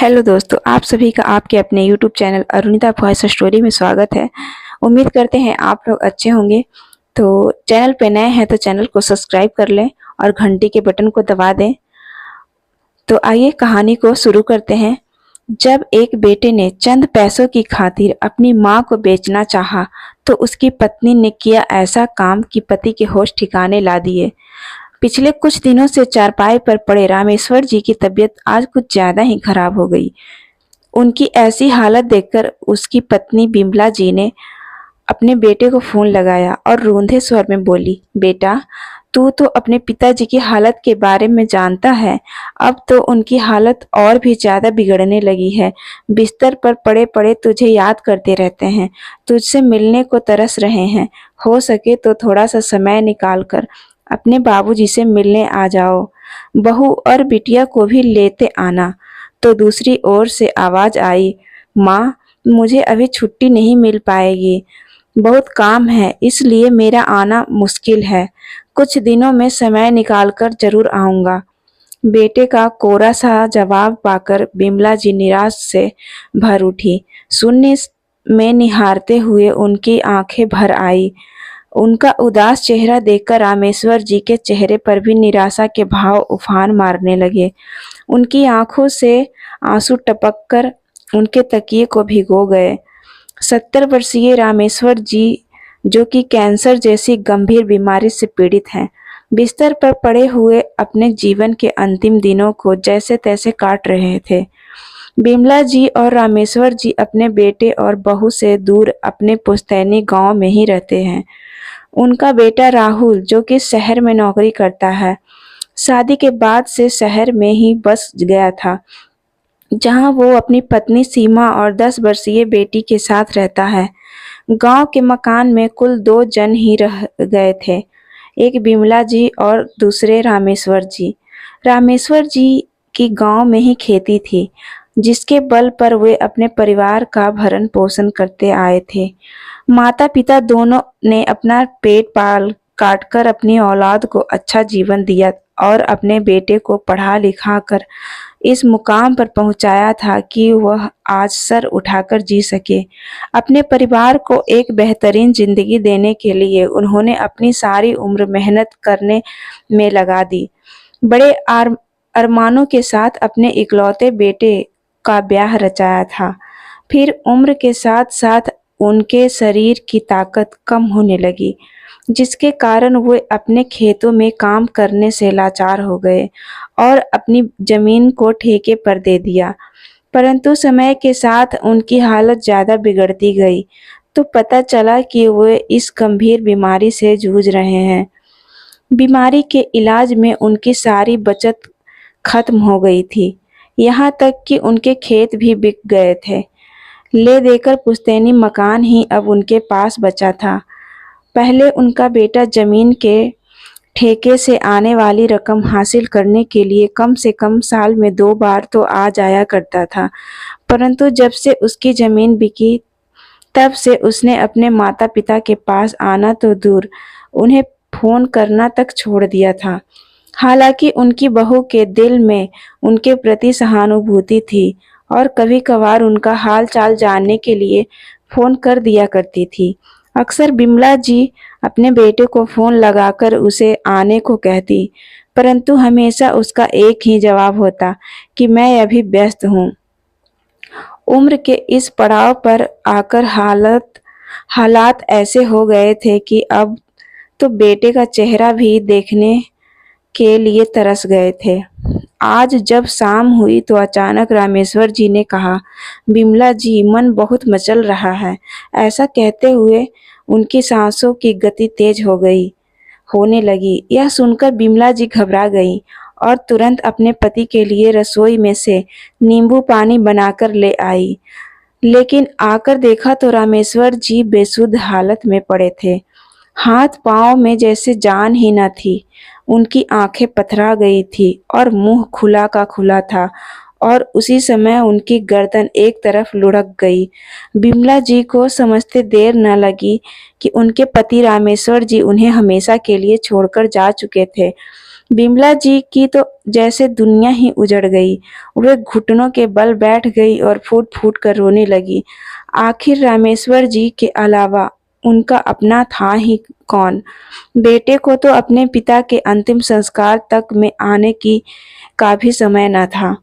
Hello दोस्तों, आप सभी का आपके अपने YouTube channel Arunita voice story में स्वागत है। उम्मीद करते हैं आप लोग अच्छे होंगे। तो चैनल पे नए हैं तो चैनल को सब्सक्राइब कर लें और घंटी के बटन को दबा दें। तो आइए कहानी को शुरू करते हैं। जब एक बेटे ने चंद पैसों की खातिर अपनी माँ को बेचना चाहा, तो उसकी पत्नी ने किया ऐसा काम कि पति के होश ठिकाने ला दिए। पिछले कुछ दिनों से चारपाई पर पड़े रामेश्वर जी की तबीयत आज कुछ ज्यादा ही खराब हो गई। उनकी ऐसी हालत देखकर उसकी पत्नी बिमला जी ने अपने बेटे को फोन लगाया और रूंधे स्वर में बोली, बेटा, तू तो अपने पिताजी की हालत के बारे में जानता है। अब तो उनकी हालत और भी ज्यादा बिगड़ने लगी है। बिस्तर पर पड़े पड़े तुझे याद करते रहते हैं, तुझसे मिलने को तरस रहे हैं। हो सके तो थोड़ा सा समय निकाल कर अपने बाबूजी से मिलने आ जाओ। बहू और बिटिया को भी लेते आना। तो दूसरी ओर से आवाज आई, माँ, मुझे अभी छुट्टी नहीं मिल पाएगी, बहुत काम है, इसलिए मेरा आना मुश्किल है। कुछ दिनों में समय निकालकर जरूर आऊंगा। बेटे का कोरा सा जवाब पाकर बिमला जी निराश से भर उठी। शून्य में निहारते हुए उनकी आंखें भर आई। उनका उदास चेहरा देखकर रामेश्वर जी के चेहरे पर भी निराशा के भाव उफान मारने लगे। उनकी आंखों से आंसू टपककर उनके तकिए को भिगो गए। 70 वर्षीय रामेश्वर जी, जो कि कैंसर जैसी गंभीर बीमारी से पीड़ित हैं, बिस्तर पर पड़े हुए अपने जीवन के अंतिम दिनों को जैसे तैसे काट रहे थे। बिमला जी और रामेश्वर जी अपने बेटे और बहू से दूर अपने पुश्तैनी गांव में ही रहते हैं। उनका बेटा राहुल, जो कि शहर में नौकरी करता है, शादी के बाद से शहर में ही बस गया था, जहां वो अपनी पत्नी सीमा और 10 वर्षीय बेटी के साथ रहता है। गांव के मकान में कुल 2 जन ही रह गए थे, एक बिमला जी और दूसरे रामेश्वर जी। रामेश्वर जी की गांव में ही खेती थी, जिसके बल पर वे अपने परिवार का भरण पोषण करते आए थे। माता पिता दोनों ने अपना पेट पाल काट कर अपनी औलाद को अच्छा जीवन दिया और अपने बेटे को पढ़ा लिखा कर इस मुकाम पर पहुंचाया था कि वह आज सर उठाकर जी सके। अपने परिवार को एक बेहतरीन जिंदगी देने के लिए उन्होंने अपनी सारी उम्र मेहनत करने में लगा दी। बड़े अरमानों के साथ अपने इकलौते बेटे का ब्याह रचाया था। फिर उम्र के साथ साथ उनके शरीर की ताकत कम होने लगी, जिसके कारण वे अपने खेतों में काम करने से लाचार हो गए और अपनी जमीन को ठेके पर दे दिया। परंतु समय के साथ उनकी हालत ज्यादा बिगड़ती गई, तो पता चला कि वे इस गंभीर बीमारी से जूझ रहे हैं। बीमारी के इलाज में उनकी सारी बचत खत्म हो गई थी, यहाँ तक कि उनके खेत भी बिक गए थे। ले देकर पुश्तैनी मकान ही अब उनके पास बचा था। पहले उनका बेटा जमीन के ठेके से आने वाली रकम हासिल करने के लिए कम से कम साल में 2 बार तो आ जाया करता था, परंतु जब से उसकी जमीन बिकी, तब से उसने अपने माता पिता के पास आना तो दूर, उन्हें फोन करना तक छोड़ दिया था। हालांकि उनकी बहू के दिल में उनके प्रति सहानुभूति थी और कभी कभार उनका हाल चाल जानने के लिए फोन कर दिया करती थी। अक्सर बिमला जी अपने बेटे को फोन लगाकर उसे आने को कहती, परंतु हमेशा उसका एक ही जवाब होता कि मैं अभी व्यस्त हूँ। उम्र के इस पड़ाव पर आकर हालात ऐसे हो गए थे कि अब तो बेटे का चेहरा भी देखने के लिए तरस गए थे। आज जब शाम हुई तो अचानक रामेश्वर जी ने कहा, बिमला जी, मन बहुत मचल रहा है। ऐसा कहते हुए उनकी सांसों की गति तेज होने लगी। यह सुनकर बिमला जी घबरा गई और तुरंत अपने पति के लिए रसोई में से नींबू पानी बनाकर ले आई। लेकिन आकर देखा तो रामेश्वर जी बेसुध हालत में पड़े थे। हाथ पांव में जैसे जान ही न थी। उनकी आंखें पथरा गई थी और मुंह खुला का खुला था और उसी समय उनकी गर्दन एक तरफ लुढ़क गई। बिमला जी को समझते देर न लगी कि उनके पति रामेश्वर जी उन्हें हमेशा के लिए छोड़कर जा चुके थे। बिमला जी की तो जैसे दुनिया ही उजड़ गई। वे घुटनों के बल बैठ गई और फूट-फूट कर रोने लगी। आखिर रामेश्वर जी के अलावा उनका अपना था ही कौन? बेटे को तो अपने पिता के अंतिम संस्कार तक में आने की का भी समय न था।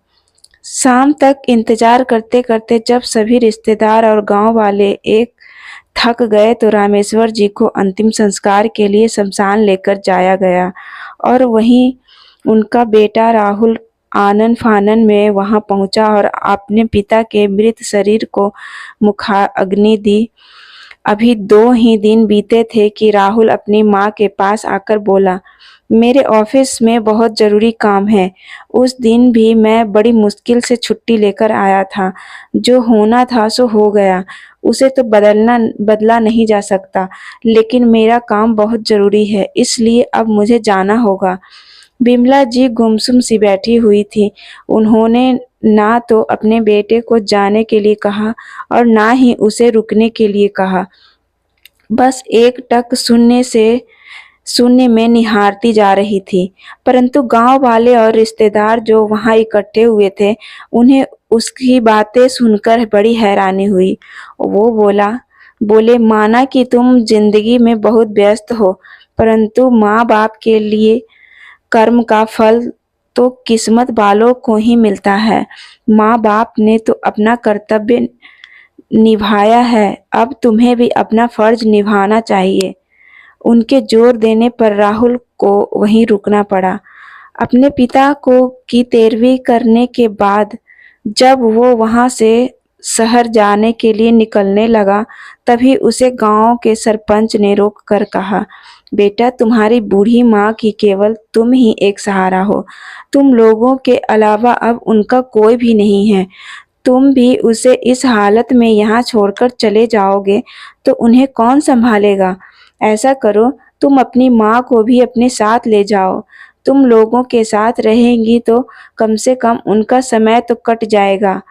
शाम तक इंतजार करते-करते जब सभी रिश्तेदार और गाँव वाले एक थक गए तो रामेश्वर जी को अंतिम संस्कार के लिए शमशान लेकर जाया गया और वहीं उनका बेटा राहुल आनन-फानन में वहां पहुंचा और अपने पिता के मृत शरीर को मुखाग्नि दी। अभी 2 ही दिन बीते थे कि राहुल अपनी माँ के पास आकर बोला, मेरे ऑफिस में बहुत ज़रूरी काम है। उस दिन भी मैं बड़ी मुश्किल से छुट्टी लेकर आया था। जो होना था सो हो गया। उसे तो बदला नहीं जा सकता, लेकिन मेरा काम बहुत ज़रूरी है, इसलिए अब मुझे जाना होगा। बिमला जी गुमसुम सी बैठी हुई थी। उन्होंने ना तो अपने बेटे को जाने के लिए कहा और ना ही उसे रुकने के लिए कहा। बस एकटक शून्य में निहारती जा रही थी। परंतु गांव वाले और रिश्तेदार जो वहां इकट्ठे हुए थे, उन्हें उसकी बातें सुनकर बड़ी हैरानी हुई। वो बोले माना कि तुम जिंदगी में बहुत व्यस्त हो, परंतु माँ बाप के लिए कर्म का फल तो किस्मत वालों को ही मिलता है। माँ बाप ने तो अपना कर्तव्य निभाया है, अब तुम्हें भी अपना फर्ज निभाना चाहिए। उनके जोर देने पर राहुल को वहीं रुकना पड़ा। अपने पिता को की तेरहवीं करने के बाद जब वो वहां से शहर जाने के लिए निकलने लगा, तभी उसे गांव के सरपंच ने रोक कर कहा, बेटा तुम्हारी बूढ़ी माँ की केवल तुम ही एक सहारा हो। तुम लोगों के अलावा अब उनका कोई भी नहीं है। तुम भी उसे इस हालत में यहाँ छोड़कर चले जाओगे तो उन्हें कौन संभालेगा? ऐसा करो, तुम अपनी माँ को भी अपने साथ ले जाओ। तुम लोगों के साथ रहेंगी तो कम से कम उनका समय तो कट जाएगा।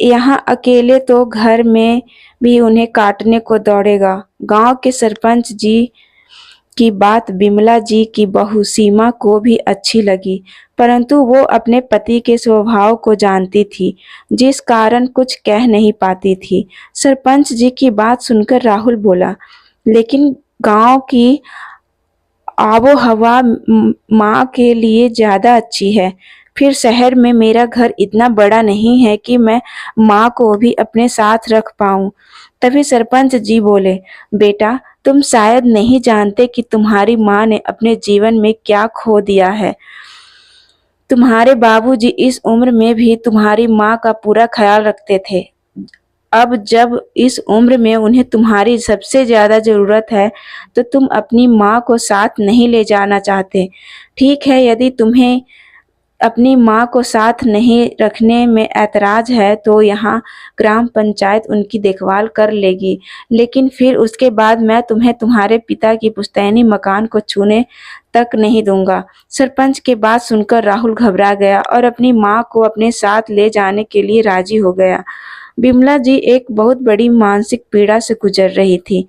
यहाँ अकेले तो घर में भी उन्हें काटने को दौड़ेगा। गांव के सरपंच जी की बात बिमला जी की बहू सीमा को भी अच्छी लगी, परंतु वो अपने पति के स्वभाव को जानती थी, जिस कारण कुछ कह नहीं पाती थी। सरपंच जी की बात सुनकर राहुल बोला, लेकिन गांव की आबो हवा माँ के लिए ज्यादा अच्छी है। फिर शहर में मेरा घर इतना बड़ा नहीं है कि मैं माँ को भी अपने साथ रख पाऊं। तभी सरपंच जी बोले, बेटा तुम शायद नहीं जानते कि तुम्हारी माँ ने अपने जीवन में क्या खो दिया है। तुम्हारे बाबूजी इस उम्र में भी तुम्हारी माँ का पूरा ख्याल रखते थे। अब जब इस उम्र में उन्हें तुम्हारी सबसे ज्यादा जरूरत है, तो तुम अपनी माँ को साथ नहीं ले जाना चाहते। ठीक है, यदि तुम्हें अपनी माँ को साथ नहीं रखने में ऐतराज है तो यहाँ ग्राम पंचायत उनकी देखभाल कर लेगी, लेकिन फिर उसके बाद मैं तुम्हें तुम्हारे पिता की पुश्तैनी मकान को छूने तक नहीं दूंगा। सरपंच की बात सुनकर राहुल घबरा गया और अपनी माँ को अपने साथ ले जाने के लिए राजी हो गया। बिमला जी एक बहुत बड़ी मानसिक पीड़ा से गुजर रही थी,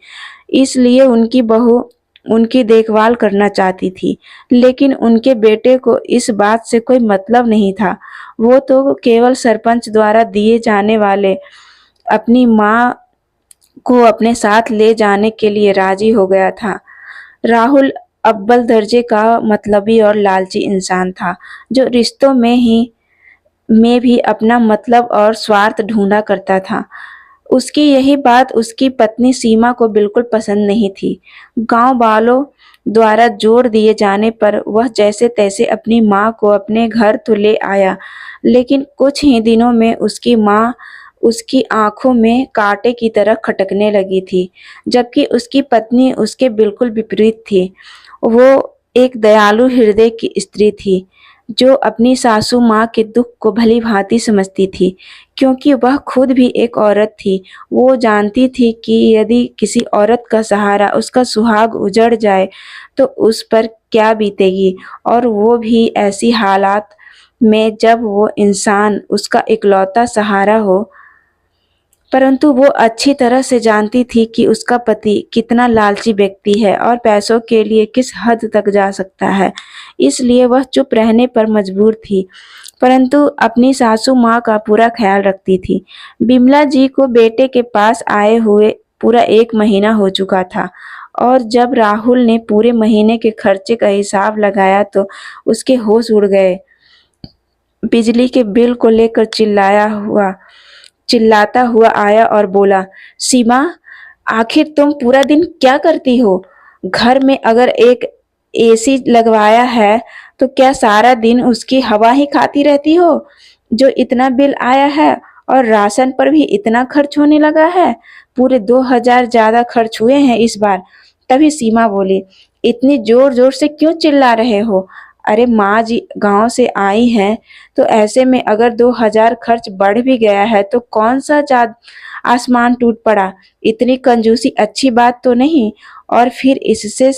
इसलिए उनकी बहू उनकी देखभाल करना चाहती थी, लेकिन उनके बेटे को इस बात से कोई मतलब नहीं था। वो तो केवल सरपंच द्वारा दिए जाने वाले अपनी माँ को अपने साथ ले जाने के लिए राजी हो गया था। राहुल अव्वल दर्जे का मतलबी और लालची इंसान था, जो रिश्तों में भी अपना मतलब और स्वार्थ ढूंढा करता था। उसकी यही बात उसकी पत्नी सीमा को बिल्कुल पसंद नहीं थी। गांव वालों द्वारा जोर दिए जाने पर वह जैसे तैसे अपनी माँ को अपने घर तो ले आया, लेकिन कुछ ही दिनों में उसकी माँ उसकी आंखों में कांटे की तरह खटकने लगी थी, जबकि उसकी पत्नी उसके बिल्कुल विपरीत थी। वो एक दयालु हृदय की स्त्री थी, जो अपनी सासू माँ के दुख को भली भांति समझती थी, क्योंकि वह खुद भी एक औरत थी। वो जानती थी कि यदि किसी औरत का सहारा, उसका सुहाग उजड़ जाए तो उस पर क्या बीतेगी, और वो भी ऐसी हालात में जब वो इंसान उसका इकलौता सहारा हो। परंतु वो अच्छी तरह से जानती थी कि उसका पति कितना लालची व्यक्ति है और पैसों के लिए किस हद तक जा सकता है। इसलिए वह चुप रहने पर मजबूर थी, परंतु अपनी सासू माँ का पूरा ख्याल रखती थी। बिमला जी को बेटे के पास आए हुए पूरा 1 महीना हो चुका था और जब राहुल ने पूरे महीने के खर्चे का हिसाब लगाया तो उसके होश उड़ गए। बिजली के बिल को लेकर चिल्लाता हुआ आया और बोला, सीमा, आखिर तुम पूरा दिन क्या करती हो? घर में अगर एक एसी लगवाया है तो क्या सारा दिन उसकी हवा ही खाती रहती हो? जो इतना बिल आया है और राशन पर भी इतना खर्च होने लगा है, पूरे 2000 ज्यादा खर्च हुए हैं इस बार। तभी सीमा बोली, इतनी जोर जोर से क्यों चिल्ला रहे हो? अरे माँ जी गांव से आई हैं, तो ऐसे में अगर 2000 खर्च बढ़ भी गया है तो कौन सा चाँद आसमान टूट पड़ा? इतनी कंजूसी अच्छी बात तो नहीं। और फिर इससे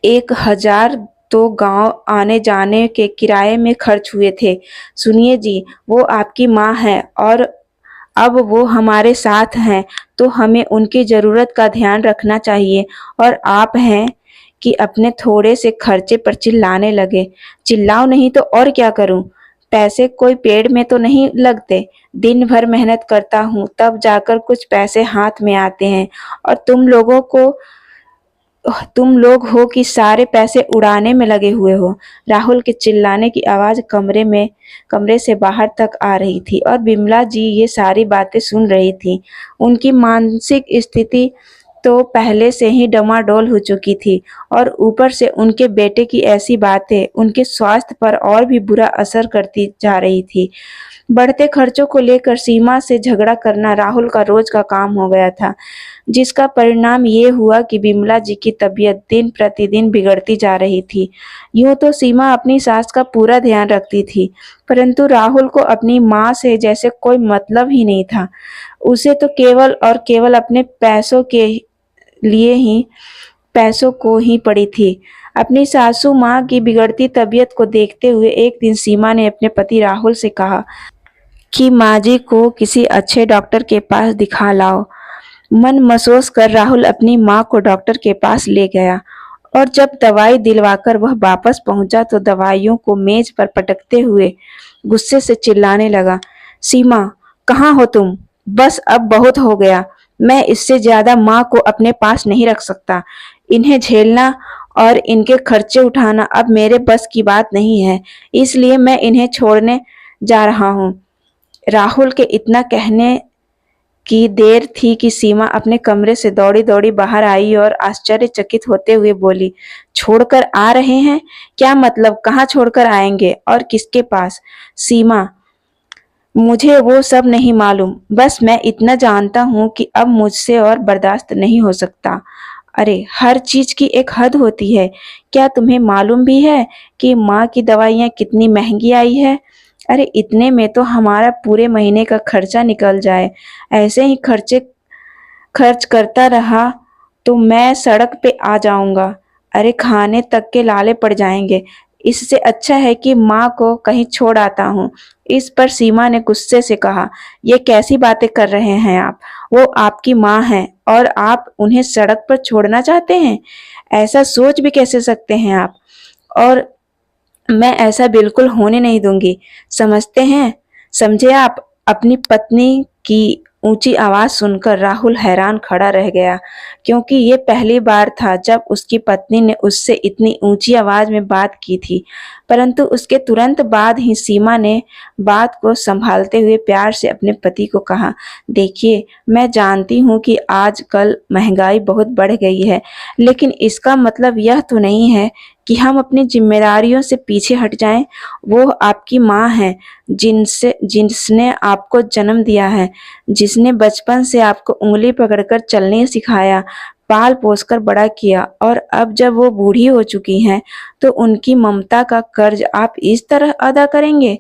1000 तो गांव आने जाने के किराए में खर्च हुए थे। सुनिए जी, वो आपकी माँ है और अब वो हमारे साथ हैं, तो हमें उनकी ज़रूरत का ध्यान रखना चाहिए। और आप हैं कि अपने थोड़े से खर्चे पर चिल्लाने लगे। चिल्लाओ नहीं तो और क्या करूं? पैसे कोई पेड़ में तो नहीं लगते। दिन भर मेहनत करता हूं तब जाकर कुछ पैसे हाथ में आते हैं और तुम लोग हो कि सारे पैसे उड़ाने में लगे हुए हो। राहुल के चिल्लाने की आवाज कमरे से बाहर तक आ रही थी और बिमला जी ये सारी बातें सुन रही थी। उनकी मानसिक स्थिति तो पहले से ही डमाडोल हो चुकी थी और ऊपर से उनके बेटे की ऐसी बातें उनके स्वास्थ्य पर और भी बुरा असर करती जा रही थी। बढ़ते खर्चों को लेकर सीमा से झगड़ा करना राहुल का रोज का काम हो गया था, जिसका परिणाम ये हुआ कि बिमला जी की तबीयत दिन प्रतिदिन बिगड़ती जा रही थी। यूं तो सीमा अपनी सास का पूरा ध्यान रखती थी, परंतु राहुल को अपनी माँ से जैसे कोई मतलब ही नहीं था। उसे तो केवल और केवल अपने पैसों को ही पड़ी थी। अपनी सासू माँ की बिगड़ती तबीयत को देखते हुए एक दिन सीमा ने अपने पति राहुल से कहा कि माँ जी को किसी अच्छे डॉक्टर के पास दिखा लाओ। मन महसूस कर राहुल अपनी माँ को डॉक्टर के पास ले गया और जब दवाई दिलवाकर वह वापस पहुंचा तो दवाइयों को मेज पर पटकते हुए गुस्से से चिल्लाने लगा, सीमा, कहाँ हो तुम? बस अब बहुत हो गया। मैं इससे ज्यादा माँ को अपने पास नहीं रख सकता। इन्हें झेलना और इनके खर्चे उठाना अब मेरे बस की बात नहीं है, इसलिए मैं इन्हें छोड़ने जा रहा हूँ। राहुल के इतना कहने की देर थी कि सीमा अपने कमरे से दौड़ी दौड़ी बाहर आई और आश्चर्यचकित होते हुए बोली, छोड़कर आ रहे हैं? क्या मतलब, कहाँ छोड़कर आएंगे और किसके पास? सीमा, मुझे वो सब नहीं मालूम, बस मैं इतना जानता हूँ कि अब मुझसे और बर्दाश्त नहीं हो सकता। अरे हर चीज की एक हद होती है। क्या तुम्हें मालूम भी है कि माँ की दवाइयाँ कितनी महंगी आई है? अरे इतने में तो हमारा पूरे महीने का खर्चा निकल जाए। ऐसे ही खर्च करता रहा तो मैं सड़क पे आ जाऊंगा। अरे खाने तक के लाले पड़ जाएंगे। इससे अच्छा है कि माँ को कहीं छोड़ आता हूँ। इस पर सीमा ने गुस्से से कहा, ये कैसी बातें कर रहे हैं आप? वो आपकी माँ है और आप उन्हें सड़क पर छोड़ना चाहते हैं? ऐसा सोच भी कैसे सकते हैं आप? और मैं ऐसा बिल्कुल होने नहीं दूंगी। समझते हैं? समझे आप? अपनी पत्नी की ऊंची आवाज सुनकर राहुल हैरान खड़ा रह गया, क्योंकि ये पहली बार था जब उसकी पत्नी ने उससे इतनी ऊंची आवाज में बात की थी। परंतु उसके तुरंत बाद ही सीमा ने बात को संभालते हुए प्यार से अपने पति को कहा, देखिए, मैं जानती हूँ कि आजकल महंगाई बहुत बढ़ गई है, लेकिन इसका मतलब यह तो नहीं है कि हम अपनी जिम्मेदारियों से पीछे हट जाएं। वो आपकी माँ है, जिसने आपको जन्म दिया है, जिसने बचपन से आपको उंगली पकड़कर चलने सिखाया, पाल पोसकर बड़ा किया, और अब जब वो बूढ़ी हो चुकी हैं तो उनकी ममता का कर्ज आप इस तरह अदा करेंगे?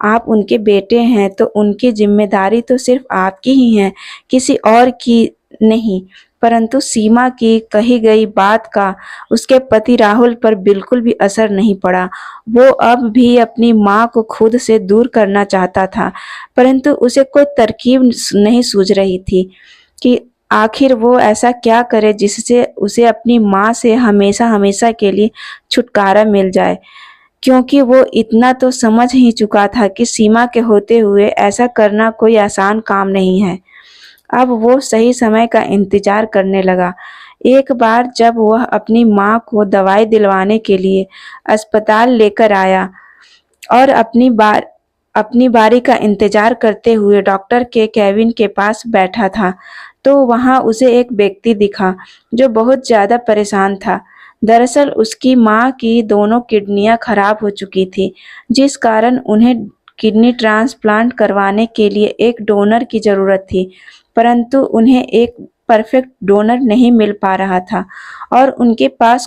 आप उनके बेटे हैं तो उनकी जिम्मेदारी तो सिर्फ आपकी ही है, किसी और की नहीं। परंतु सीमा की कही गई बात का उसके पति राहुल पर बिल्कुल भी असर नहीं पड़ा। वो अब भी अपनी माँ को खुद से दूर करना चाहता था, परंतु उसे कोई तरकीब नहीं सूझ रही थी कि आखिर वो ऐसा क्या करे जिससे उसे अपनी माँ से हमेशा हमेशा के लिए छुटकारा मिल जाए। क्योंकि वो इतना तो समझ ही चुका था कि सीमा के होते हुए ऐसा करना कोई आसान काम नहीं है। अब वो सही समय का इंतजार करने लगा। एक बार जब वह अपनी माँ को दवाई दिलवाने के लिए अस्पताल लेकर आया और अपनी बारी का इंतजार करते हुए डॉक्टर के केबिन के पास बैठा था, तो वहां उसे एक व्यक्ति दिखा जो बहुत ज्यादा परेशान था। दरअसल उसकी माँ की दोनों किडनियां खराब हो चुकी थी, जिस कारण उन्हें किडनी ट्रांसप्लांट करवाने के लिए एक डोनर की जरूरत थी, परंतु उन्हें एक परफेक्ट डोनर नहीं मिल पा रहा था और उनके पास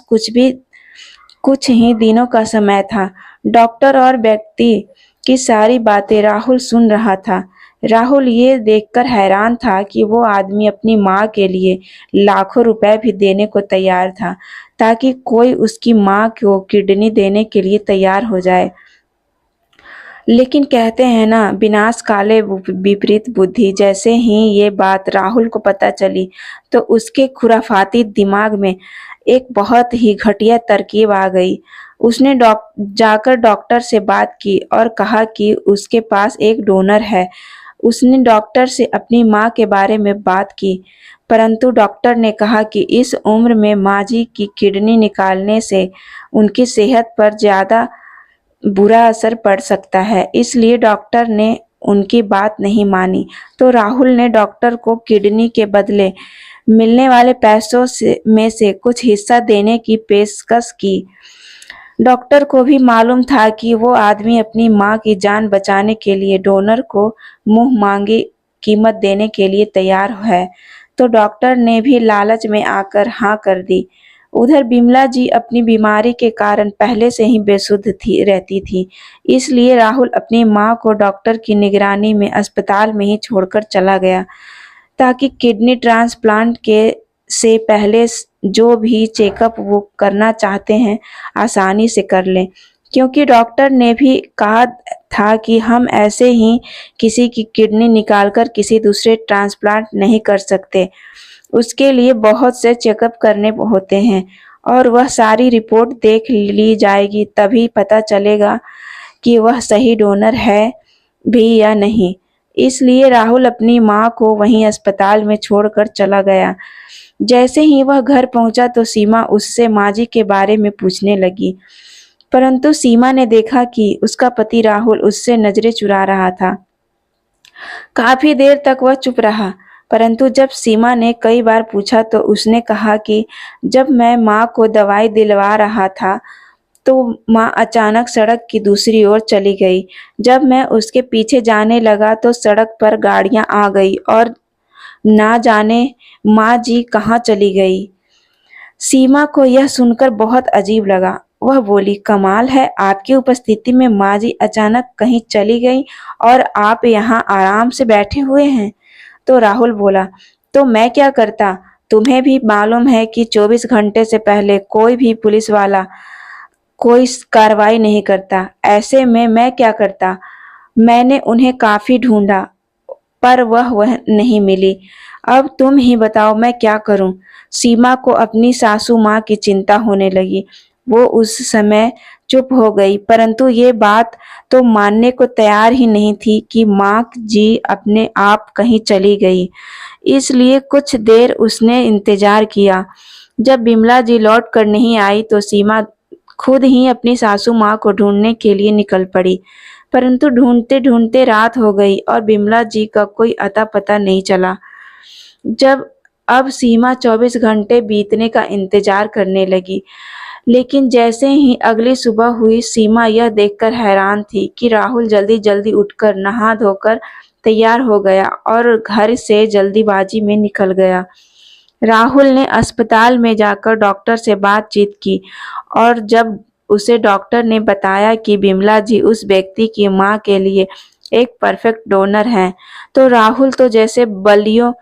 कुछ ही दिनों का समय था। डॉक्टर और व्यक्ति की सारी बातें राहुल सुन रहा था। राहुल ये देखकर हैरान था कि वो आदमी अपनी माँ के लिए लाखों रुपए भी देने को तैयार था, ताकि कोई उसकी माँ को किडनी देने के लिए तैयार हो जाए। लेकिन कहते हैं ना, विनाश काले विपरीत बुद्धि। जैसे ही ये बात राहुल को पता चली, तो उसके खुराफाती दिमाग में एक बहुत ही घटिया तरकीब आ गई। उसने जाकर डॉक्टर से बात की और कहा कि उसके पास एक डोनर है। उसने डॉक्टर से अपनी माँ के बारे में बात की, परंतु डॉक्टर ने कहा कि इस उम्र में माँ जी की किडनी निकालने से उनकी सेहत पर ज्यादा बुरा असर पड़ सकता है, इसलिए डॉक्टर ने उनकी बात नहीं मानी। तो राहुल ने डॉक्टर को किडनी के बदले मिलने वाले पैसों में से कुछ हिस्सा देने की पेशकश की। डॉक्टर को भी मालूम था कि वो आदमी अपनी माँ की जान बचाने के लिए डोनर को मुंह मांगी कीमत देने के लिए तैयार है, तो डॉक्टर ने भी लालच में आकर हाँ कर दी। उधर बिमला जी अपनी बीमारी के कारण पहले से ही बेसुध रहती थी, इसलिए राहुल अपनी माँ को डॉक्टर की निगरानी में अस्पताल में ही छोड़कर चला गया, ताकि किडनी ट्रांसप्लांट के से पहले जो भी चेकअप वो करना चाहते हैं आसानी से कर लें। क्योंकि डॉक्टर ने भी कहा था कि हम ऐसे ही किसी की किडनी निकालकर किसी दूसरे ट्रांसप्लांट नहीं कर सकते, उसके लिए बहुत से चेकअप करने होते हैं और वह सारी रिपोर्ट देख ली जाएगी, तभी पता चलेगा कि वह सही डोनर है भी या नहीं। इसलिए राहुल अपनी माँ को वहीं अस्पताल में छोड़कर चला गया। जैसे ही वह घर पहुंचा तो सीमा उससे माँ जी के बारे में पूछने लगी, परंतु सीमा ने देखा कि उसका पति राहुल उससे नजरें चुरा रहा था। काफी देर तक वह चुप रहा, परंतु जब सीमा ने कई बार पूछा तो उसने कहा कि जब मैं माँ को दवाई दिलवा रहा था तो माँ अचानक सड़क की दूसरी ओर चली गई। जब मैं उसके पीछे जाने लगा तो सड़क पर गाड़ियां आ गई और ना जाने माँ जी कहाँ चली गई। सीमा को यह सुनकर बहुत अजीब लगा। वह बोली, कमाल है, आपकी उपस्थिति में माँ जी अचानक कहीं चली गई और आप यहाँ आराम से बैठे हुए हैं। तो राहुल बोला, तो मैं क्या करता? तुम्हें भी मालूम है कि 24 घंटे से पहले कोई भी पुलिस वाला कोई कार्रवाई नहीं करता। ऐसे में मैं क्या करता? मैंने उन्हें काफी ढूंढा, पर वह नहीं मिली। अब तुम ही बताओ मैं क्या करूं? सीमा को अपनी सासू माँ की चिंता होने लगी। वो उस समय चुप हो गई, परंतु ये बात तो मानने को तैयार ही नहीं थी कि माँ जी अपने आप कहीं चली गई। इसलिए कुछ देर उसने इंतजार किया। जब बिमला जी लौट कर नहीं आई तो सीमा खुद ही अपनी सासू माँ को ढूंढने के लिए निकल पड़ी, परंतु ढूंढते ढूंढते रात हो गई और बिमला जी का कोई अता पता नहीं चला। जब अब सीमा 24 घंटे बीतने का इंतजार करने लगी, लेकिन जैसे ही अगली सुबह हुई, सीमा यह देखकर हैरान थी कि राहुल जल्दी जल्दी उठकर नहा धोकर तैयार हो गया और घर से जल्दीबाजी में निकल गया। राहुल ने अस्पताल में जाकर डॉक्टर से बातचीत की और जब उसे डॉक्टर ने बताया कि बिमला जी उस व्यक्ति की माँ के लिए एक परफेक्ट डोनर हैं, तो राहुल तो जैसे बलियों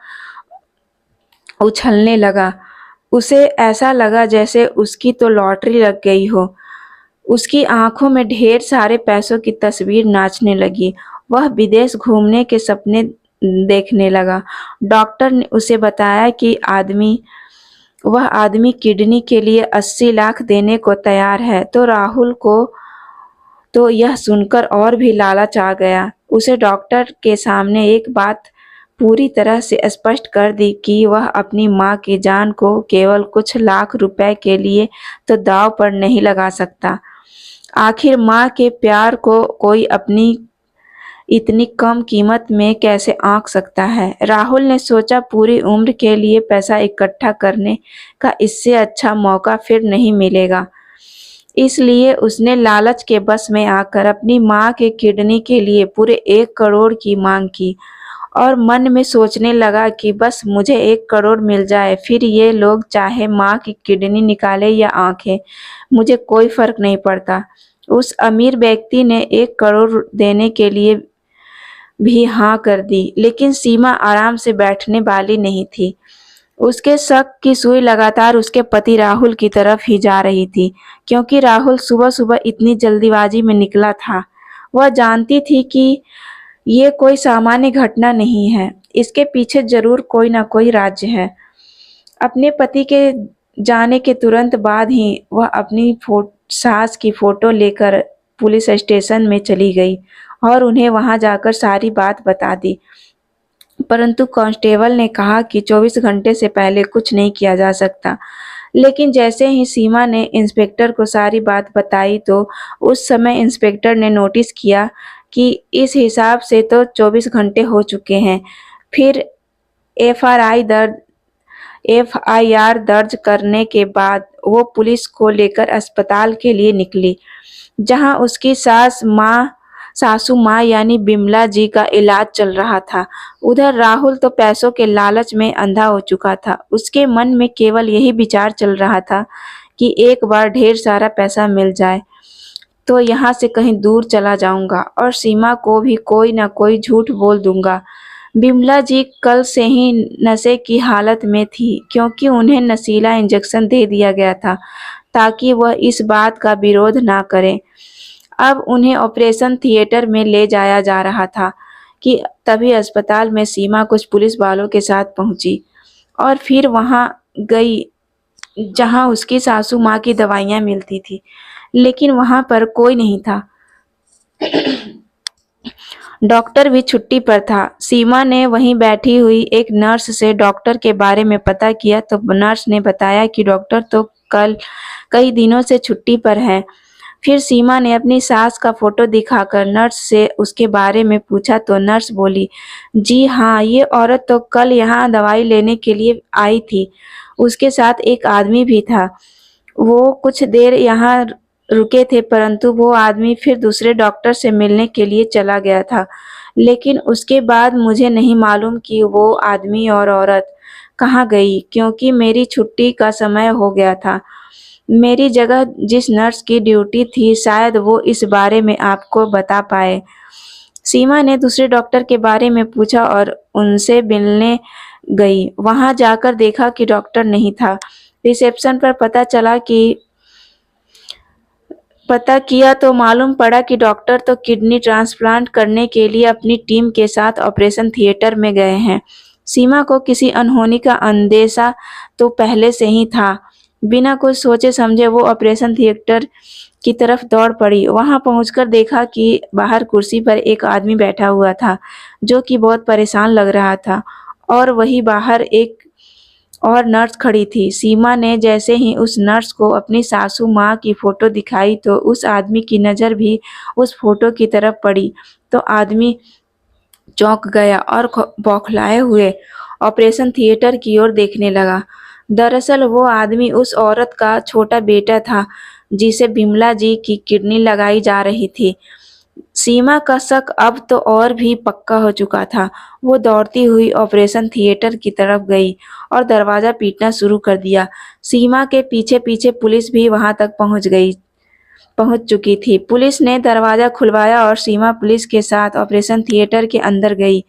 उछलने लगा। उसे ऐसा लगा जैसे उसकी तो लॉटरी लग गई हो। उसकी आंखों में ढेर सारे पैसों की तस्वीर नाचने लगी। वह विदेश घूमने के सपने देखने लगा। डॉक्टर ने उसे बताया कि वह आदमी किडनी के लिए 80 लाख देने को तैयार है। तो राहुल को तो यह सुनकर और भी लालच आ गया। उसे डॉक्टर के सामने एक बात पूरी तरह से स्पष्ट कर दी कि वह अपनी माँ की जान को केवल कुछ लाख रुपए के लिए तो दांव पर नहीं लगा सकता। आखिर माँ के प्यार को कोई अपनी इतनी कम कीमत में कैसे आंक सकता है। राहुल ने सोचा पूरी उम्र के लिए पैसा इकट्ठा करने का इससे अच्छा मौका फिर नहीं मिलेगा। इसलिए उसने लालच के बस में आकर अपनी माँ के किडनी के लिए पूरे 1 करोड़ की मांग की और मन में सोचने लगा कि बस मुझे 1 करोड़ मिल जाए, फिर ये लोग चाहे माँ की किडनी निकाले या आंखें, मुझे कोई फर्क नहीं पड़ता। उस अमीर व्यक्ति ने 1 करोड़ देने के लिए भी हाँ कर दी, लेकिन सीमा आराम से बैठने वाली नहीं थी। उसके शक की सुई लगातार उसके पति राहुल की तरफ ही जा रही थी, क्योंकि राहुल सुबह-सुबह इतनी जल्दीबाजी में निकला था। वह जानती थी कि ये कोई सामान्य घटना नहीं है, इसके पीछे जरूर कोई ना कोई राज है। अपने पति के जाने के तुरंत बाद ही वह अपनी सास की फोटो लेकर पुलिस स्टेशन में चली गई और उन्हें वहां जाकर सारी बात बता दी। परंतु कांस्टेबल ने कहा कि 24 घंटे से पहले कुछ नहीं किया जा सकता। लेकिन जैसे ही सीमा ने इंस्पेक्टर को सारी बात बताई तो उस समय इंस्पेक्टर ने नोटिस किया कि इस हिसाब से तो 24 घंटे हो चुके हैं। फिर एफआरआई दर्ज एफआईआर दर्ज करने के बाद वो पुलिस को लेकर अस्पताल के लिए निकली, जहां उसकी सासू माँ यानी बिमला जी का इलाज चल रहा था। उधर राहुल तो पैसों के लालच में अंधा हो चुका था। उसके मन में केवल यही विचार चल रहा था कि एक बार ढेर सारा पैसा मिल जाए तो यहाँ से कहीं दूर चला जाऊंगा और सीमा को भी कोई ना कोई झूठ बोल दूंगा। बिमला जी कल से ही नशे की हालत में थी, क्योंकि उन्हें नशीला इंजेक्शन दे दिया गया था ताकि वह इस बात का विरोध ना करें। अब उन्हें ऑपरेशन थिएटर में ले जाया जा रहा था कि तभी अस्पताल में सीमा कुछ पुलिस वालों के साथ पहुंची और फिर वहां गई जहां उसकी सासू माँ की दवाइयाँ मिलती थी, लेकिन वहां पर कोई नहीं था। डॉक्टर भी छुट्टी पर था। सीमा ने वहीं बैठी हुई एक नर्स से डॉक्टर के बारे में पता किया तो नर्स ने बताया कि डॉक्टर तो कल कई दिनों से छुट्टी पर है। फिर सीमा ने अपनी सास का फोटो दिखाकर नर्स से उसके बारे में पूछा तो नर्स बोली, जी हाँ, ये औरत तो कल यहाँ दवाई लेने के लिए आई थी। उसके साथ एक आदमी भी था। वो कुछ देर यहाँ रुके थे, परंतु वो आदमी फिर दूसरे डॉक्टर से मिलने के लिए चला गया था। लेकिन उसके बाद मुझे नहीं मालूम कि वो आदमी और औरत कहाँ गई, क्योंकि मेरी छुट्टी का समय हो गया था। मेरी जगह जिस नर्स की ड्यूटी थी शायद वो इस बारे में आपको बता पाए। सीमा ने दूसरे डॉक्टर के बारे में पूछा और उनसे मिलने गई। वहां जाकर देखा कि डॉक्टर नहीं था। रिसेप्शन पर पता किया तो मालूम पड़ा कि डॉक्टर तो किडनी ट्रांसप्लांट करने के लिए अपनी टीम के साथ ऑपरेशन थिएटर में गए हैं। सीमा को किसी अनहोनी का अंदेशा तो पहले से ही था। बिना कुछ सोचे समझे वो ऑपरेशन थिएटर की तरफ दौड़ पड़ी। वहां पहुंचकर देखा कि बाहर कुर्सी पर एक आदमी बैठा हुआ था, जो कि बहुत परेशान लग रहा था, और वहीं बाहर एक और नर्स खड़ी थी। सीमा ने जैसे ही उस नर्स को अपनी सासू माँ की फोटो दिखाई तो उस आदमी की नज़र भी उस फोटो की तरफ पड़ी। तो आदमी चौंक गया और बौखलाए हुए ऑपरेशन थिएटर की ओर देखने लगा। दरअसल वो आदमी उस औरत का छोटा बेटा था जिसे बिमला जी की किडनी लगाई जा रही थी। सीमा का शक अब तो और भी पक्का हो चुका था। वो दौड़ती हुई ऑपरेशन थिएटर की तरफ गई और दरवाजा पीटना शुरू कर दिया। सीमा के पीछे पीछे पुलिस भी वहां तक पहुंच चुकी थी। पुलिस ने दरवाजा खुलवाया और सीमा पुलिस के साथ ऑपरेशन थिएटर के अंदर गई,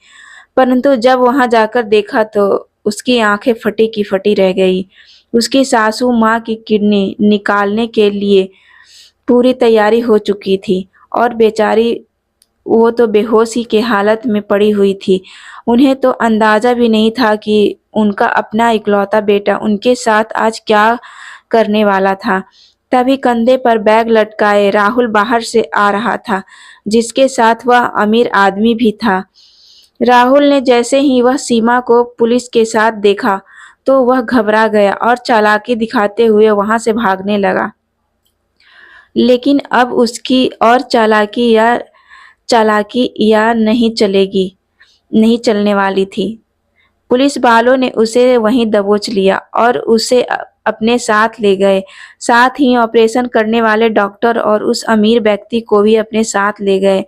परंतु जब वहां जाकर देखा तो उसकी आंखें फटी की फटी रह गई। उसकी सासू माँ की किडनी निकालने के लिए पूरी तैयारी हो चुकी थी और बेचारी वो तो बेहोशी की हालत में पड़ी हुई थी। उन्हें तो अंदाज़ा भी नहीं था कि उनका अपना इकलौता बेटा उनके साथ आज क्या करने वाला था। तभी कंधे पर बैग लटकाए राहुल बाहर से आ रहा था, जिसके साथ वह अमीर आदमी भी था। राहुल ने जैसे ही वह सीमा को पुलिस के साथ देखा, तो वह घबरा गया और चालाकी दिखाते हुए वहां से भागने लगा। लेकिन अब उसकी और चालाकी या नहीं चलने वाली थी। पुलिस वालों ने उसे वहीं दबोच लिया और उसे अपने साथ ले गए। साथ ही ऑपरेशन करने वाले डॉक्टर और उस अमीर व्यक्ति को भी अपने साथ ले गए,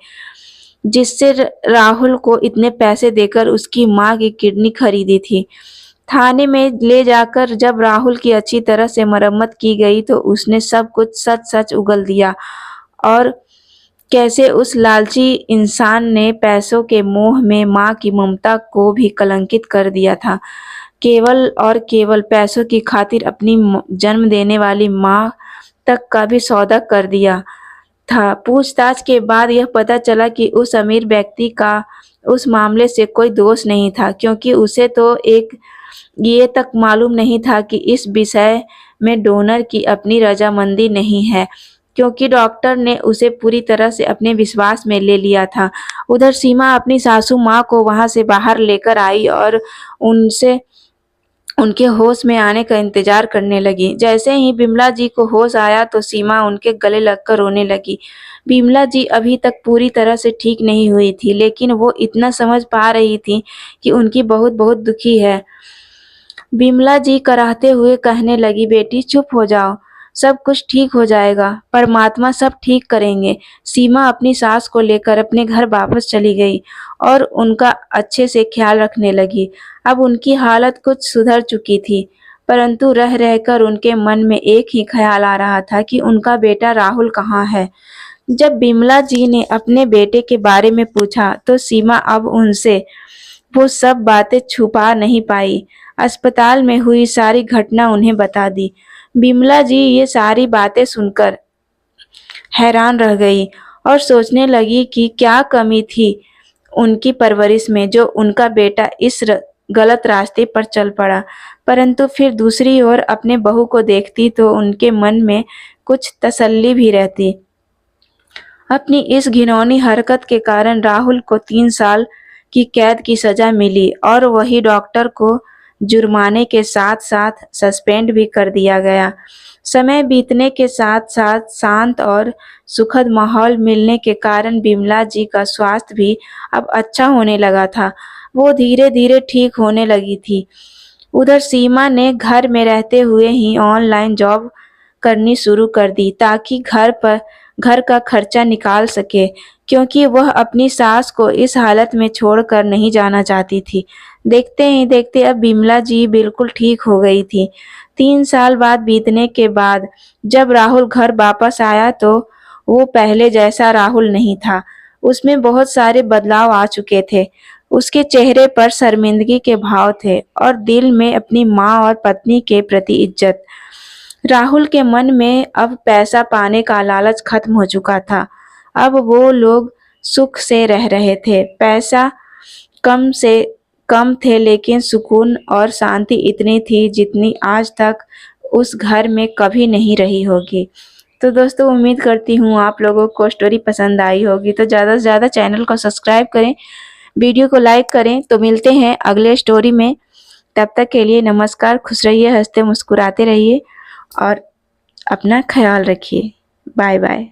जिससे राहुल को इतने पैसे देकर उसकी माँ की किडनी खरीदी थी। थाने में ले जाकर जब राहुल की अच्छी तरह से मरम्मत की गई तो उसने सब कुछ सच-सच उगल दिया और कैसे उस लालची इंसान ने पैसों के मोह में माँ की ममता को भी कलंकित कर दिया था। केवल और केवल पैसों की खातिर अपनी जन्म देने वाली माँ तक का भी सौदा कर दिया था। पूछताछ के बाद यह पता चला कि उस अमीर व्यक्ति का उस मामले से कोई दोष नहीं था, क्योंकि उसे तो ये तक मालूम नहीं था कि इस विषय में डोनर की अपनी रजामंदी नहीं है, क्योंकि डॉक्टर ने उसे पूरी तरह से अपने विश्वास में ले लिया था। उधर सीमा अपनी सासू माँ को वहां से बाहर लेकर आई और उनसे उनके होश में आने का इंतजार करने लगी। जैसे ही बिमला जी को होश आया तो सीमा उनके गले लगकर रोने लगी। बिमला जी अभी तक पूरी तरह से ठीक नहीं हुई थी, लेकिन वो इतना समझ पा रही थी कि उनकी बहुत बहुत दुखी है। बिमला जी कराहते हुए कहने लगी, बेटी चुप हो जाओ, सब कुछ ठीक हो जाएगा, परमात्मा सब ठीक करेंगे। सीमा अपनी सास को लेकर अपने घर वापस चली गई और उनका अच्छे से ख्याल रखने लगी। अब उनकी हालत कुछ सुधर चुकी थी, परंतु रह रहकर उनके मन में एक ही ख्याल आ रहा था कि उनका बेटा राहुल कहाँ है। जब बिमला जी ने अपने बेटे के बारे में पूछा तो सीमा अब उनसे वो सब बातें छुपा नहीं पाई। अस्पताल में हुई सारी घटना उन्हें बता दी। बिमला जी ये सारी बातें सुनकर हैरान रह गई और सोचने लगी कि क्या कमी थी उनकी परवरिश में जो उनका बेटा गलत रास्ते पर चल पड़ा। परंतु फिर दूसरी ओर अपने बहू को देखती तो उनके मन में कुछ तसल्ली भी रहती। अपनी इस घिनौनी हरकत के कारण राहुल को 3 साल की कैद की सजा मिली और वही डॉक्टर को जुर्माने के साथ-साथ सस्पेंड भी कर दिया गया। समय बीतने के साथ-साथ शांत और सुखद माहौल मिलने के कारण बिमला जी का स्वास्थ्य भी अब अच्छा होने लगा था। वो धीरे-धीरे ठीक होने लगी थी। उधर सीमा ने घर में रहते हुए ही ऑनलाइन जॉब करनी शुरू कर दी ताकि घर का खर्चा निकाल सके, क्योंकि वह अपनी सास को इस हालत में छोड़कर नहीं जाना चाहती थी। देखते ही देखते अब बिमला जी बिल्कुल ठीक हो गई थी। 3 साल बाद बीतने के बाद जब राहुल घर वापस आया तो वो पहले जैसा राहुल नहीं था। उसमें बहुत सारे बदलाव आ चुके थे। उसके चेहरे पर शर्मिंदगी के भाव थे और दिल में अपनी माँ और पत्नी के प्रति इज्जत। राहुल के मन में अब पैसा पाने का लालच खत्म हो चुका था। अब वो लोग सुख से रह रहे थे। पैसा कम से कम थे, लेकिन सुकून और शांति इतनी थी जितनी आज तक उस घर में कभी नहीं रही होगी। तो दोस्तों, उम्मीद करती हूँ आप लोगों को स्टोरी पसंद आई होगी। तो ज़्यादा से ज़्यादा चैनल को सब्सक्राइब करें, वीडियो को लाइक करें। तो मिलते हैं अगले स्टोरी में। तब तक के लिए नमस्कार। खुश रहिए, हंसते मुस्कुराते रहिए और अपना ख्याल रखिए। Bye bye.